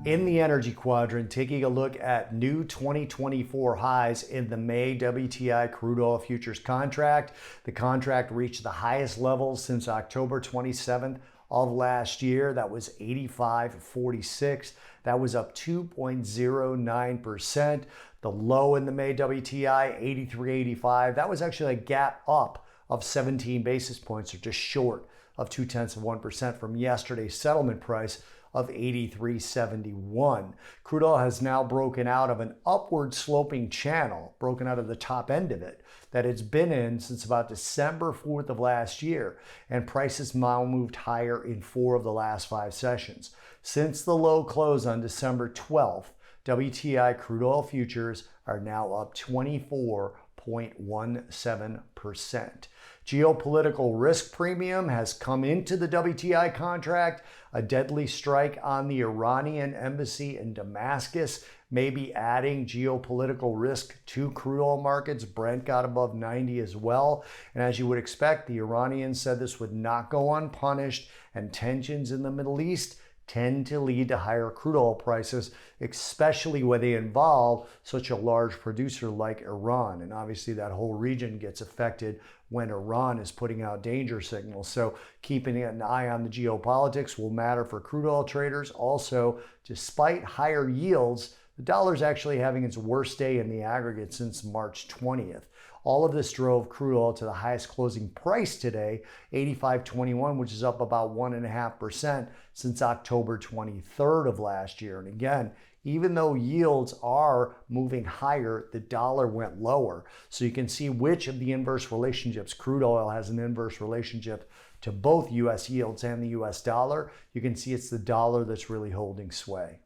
In the energy quadrant, taking a look at new 2024 highs in the May WTI crude oil futures contract. The contract reached the highest levels since October 27th of last year. That was 85.46. That was up 2.09%. The low in the May WTI, 83.85. That was actually a gap up of 17 basis points, or just short of 0.2% from yesterday's settlement price of 83.71. Crude oil has now broken out of an upward sloping channel, broken out of the top end of it, that it's been in since about December 4th of last year, and prices now moved higher in 4 of the last 5 sessions. Since the low close on December 12th, WTI crude oil futures are now up 24.17%. Geopolitical risk premium has come into the WTI contract. A deadly strike on the Iranian embassy in Damascus may be adding geopolitical risk to crude oil markets. Brent got above 90 as well. And as you would expect, the Iranians said this would not go unpunished, and tensions in the Middle East tend to lead to higher crude oil prices, especially when they involve such a large producer like Iran. And obviously that whole region gets affected when Iran is putting out danger signals. So keeping an eye on the geopolitics will matter for crude oil traders. Also, despite higher yields, the dollar is actually having its worst day in the aggregate since March 20th. All of this drove crude oil to the highest closing price today, 85.21, which is up about 1.5% since October 23rd of last year. And again, even though yields are moving higher, the dollar went lower. So you can see which of the inverse relationships. Crude oil has an inverse relationship to both U.S. yields and the U.S. dollar. You can see it's the dollar that's really holding sway.